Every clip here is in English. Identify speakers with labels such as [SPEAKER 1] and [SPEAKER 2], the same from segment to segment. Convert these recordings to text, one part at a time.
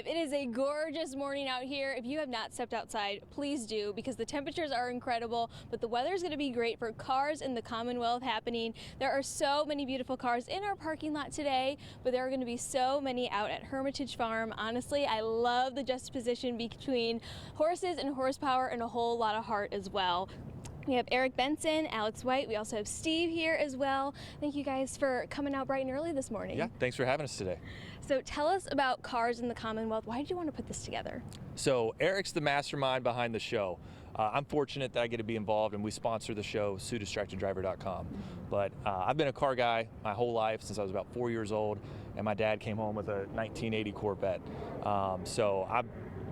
[SPEAKER 1] It is a gorgeous morning out here. If you have not stepped outside, please do, because the temperatures are incredible, but the weather is going to be great for Cars in the Commonwealth happening. There are so many beautiful cars in our parking lot today, but there are going to be so many out at Hermitage Farm. Honestly, I love the juxtaposition between horses and horsepower and a whole lot of heart as well. We have Eric Benson, Alex White. We also have Steve here as well. Thank you guys for coming out bright and early this morning.
[SPEAKER 2] Yeah, thanks for having us today.
[SPEAKER 1] So tell us about Cars in the Commonwealth. Why did you want to put this together?
[SPEAKER 2] So Eric's the mastermind behind the show. I'm fortunate that I get to be involved, and we sponsor the show, SueDistractedDriver.com. But I've been a car guy my whole life since I was about 4 years old, and my dad came home with a 1980 Corvette. So I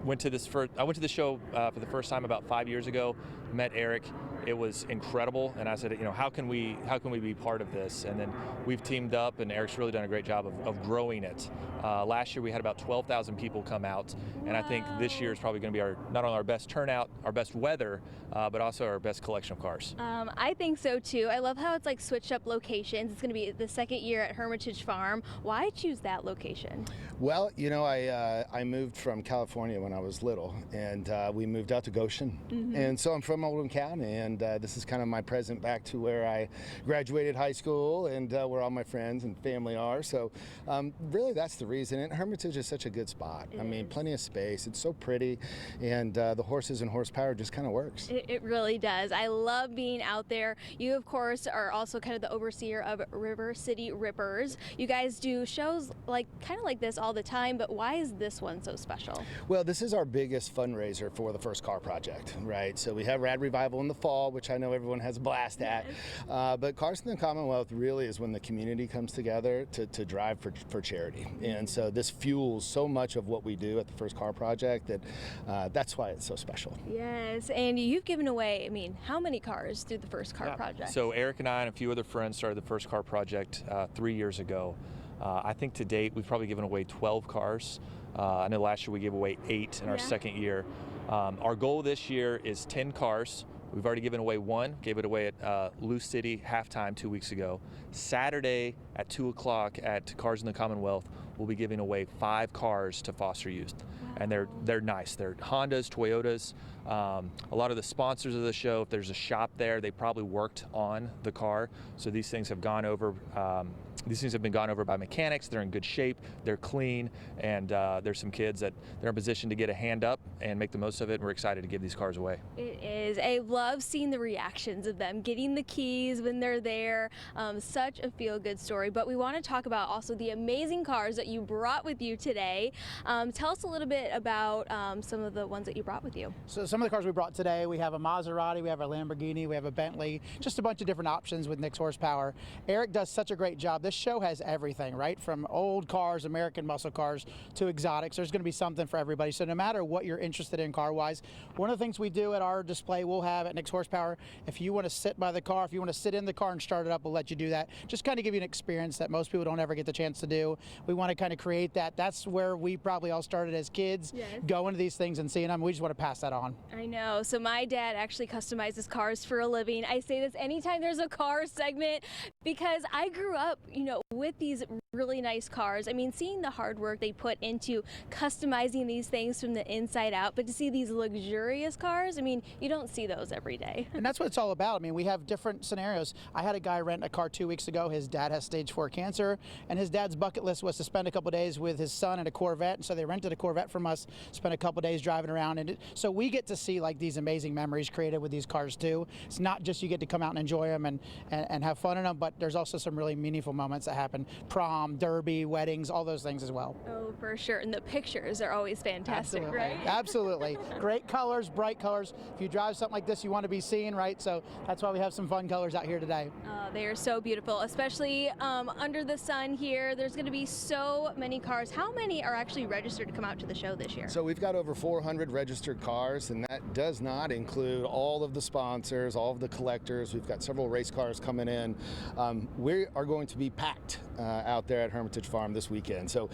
[SPEAKER 2] went to the show for the first time about 5 years ago. Met Eric. It was incredible, and I said, how can we be part of this? And then we've teamed up, and Eric's really done a great job of growing it. Last year we had about 12,000 people come out, and I think this year is probably going to be not only our best turnout, our best weather, but also our best collection of cars.
[SPEAKER 1] I think so too. I love how it's like switched up locations. It's going to be the second year at Hermitage Farm. Why choose that location?
[SPEAKER 3] Well, I moved from California when I was little, and we moved out to Goshen. And so I'm from Oldham County, and this is kind of my present back to where I graduated high school and where all my friends and family are. So really that's the reason. And Hermitage is such a good spot. I mean, plenty of space. It's so pretty, and the horses and horsepower just kind of works.
[SPEAKER 1] It really does. I love being out there. You, of course, are also kind of the overseer of River City Rippers. You guys do shows kind of like this all the time, but why is this one so special?
[SPEAKER 3] Well, this is our biggest fundraiser for the First Car Project, right? So we have Rad Revival in the fall, which I know everyone has a blast at. But Cars in the Commonwealth really is when the community comes together to drive for charity. And so this fuels so much of what we do at the First Car Project that that's why it's so special.
[SPEAKER 1] Yes, and you've given away, how many cars through the First Car Project?
[SPEAKER 2] So Eric and I and a few other friends started the First Car Project 3 years ago. I think to date we've probably given away 12 cars. I know last year we gave away 8 in our second year. Our goal this year is 10 cars. We've already given away 1, gave it away at Lou City halftime 2 weeks ago. Saturday at 2 o'clock at Cars in the Commonwealth, we'll be giving away 5 cars to foster youth. And they're nice. They're Hondas, Toyotas. A lot of the sponsors of the show, if there's a shop there, they probably worked on the car. So these things have gone over. These things have been gone over by mechanics. They're in good shape. They're clean, and there's some kids that they're in position to get a hand up and make the most of it. And we're excited to give these cars away.
[SPEAKER 1] It is. I love seeing the reactions of them getting the keys when they're there. Such a feel-good story. But we want to talk about also the amazing cars that you brought with you today. Tell us a little bit about some of the ones that you brought with you.
[SPEAKER 4] So some of the cars we brought today, we have a Maserati, we have a Lamborghini, we have a Bentley, just a bunch of different options with Nick's horsepower. Eric does such a great job. This show has everything, right? From old cars, American muscle cars, to exotics. There's going to be something for everybody. So no matter what you're interested in car-wise, one of the things we do at our display we'll have at Nick's Horsepower, if you want to sit by the car, if you want to sit in the car and start it up, we'll let you do that. Just kind of give you an experience that most people don't ever get the chance to do. We want to kind of create that. That's where we probably all started as kids, going to these things and seeing them. We just want to pass that on.
[SPEAKER 1] I know. So my dad actually customizes cars for a living. I say this anytime there's a car segment because I grew up, with these really nice cars. Seeing the hard work they put into customizing these things from the inside out, but to see these luxurious cars, you don't see those every day.
[SPEAKER 4] And that's what it's all about. We have different scenarios. I had a guy rent a car 2 weeks ago. His dad has stage 4 cancer, and his dad's bucket list was to spend a couple days with his son in a Corvette, and so they rented a Corvette from us, spent a couple days driving around, and so we get to see these amazing memories created with these cars too. It's not just you get to come out and enjoy them and have fun in them, but there's also some really meaningful moments that happen. Prom, derby, weddings, all those things as well.
[SPEAKER 1] Oh, for sure. And the pictures are always fantastic,
[SPEAKER 4] Absolutely.
[SPEAKER 1] right?
[SPEAKER 4] Absolutely. Great colors, bright colors. If you drive something like this, you want to be seen, right? So that's why we have some fun colors out here today.
[SPEAKER 1] They are so beautiful, especially under the sun here. There's going to be so many cars. How many are actually registered to come out to the show this year?
[SPEAKER 3] So we've got over 400 registered cars, and that does not include all of the sponsors, all of the collectors. We've got several race cars coming in. We are going to be packed out there at Hermitage Farm this weekend. So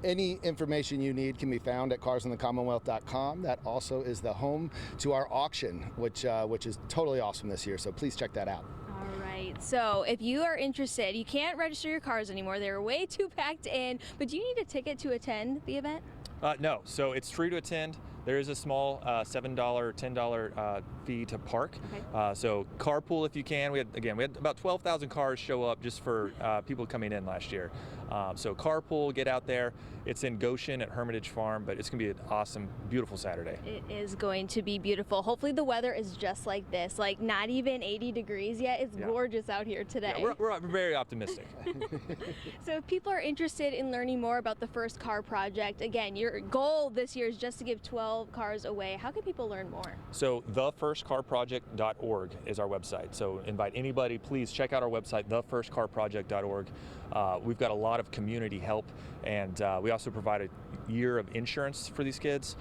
[SPEAKER 3] any information you need can be found at carsinthecommonwealth.com. That also is the home to our auction, which is totally awesome this year. So please check that out.
[SPEAKER 1] All right. So if you are interested, you can't register your cars anymore. They're way too packed in, but do you need a ticket to attend the event?
[SPEAKER 2] No, so it's free to attend. There is a small $7, $10 fee to park.
[SPEAKER 1] Okay.
[SPEAKER 2] So carpool if you can. We had about 12,000 cars show up just for people coming in last year. So carpool, get out there. It's in Goshen at Hermitage Farm, but it's going to be an awesome, beautiful Saturday.
[SPEAKER 1] It is going to be beautiful. Hopefully the weather is just like this, like not even 80 degrees yet. It's gorgeous out here today.
[SPEAKER 2] Yeah, we're very optimistic.
[SPEAKER 1] So if people are interested in learning more about the First Car Project, again, your goal this year is just to give 12 cars away. How can people learn more?
[SPEAKER 2] So thefirstcarproject.org is our website. So invite anybody, please check out our website, thefirstcarproject.org. We've got a lot of community help, and we also provide a year of insurance for these kids.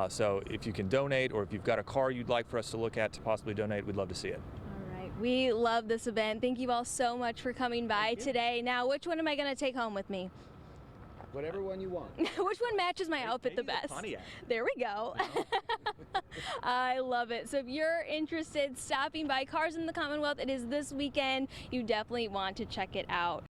[SPEAKER 2] So if you can donate, or if you've got a car you'd like for us to look at to possibly donate, we'd love to see it.
[SPEAKER 1] All right, we love this event. Thank you all so much for coming by today. Now, which one am I going to take home with me?
[SPEAKER 3] Whatever one you want.
[SPEAKER 1] Which one matches my outfit the best? There we go. I love it. So if you're interested stopping by Cars in the Commonwealth, it is this weekend. You definitely want to check it out.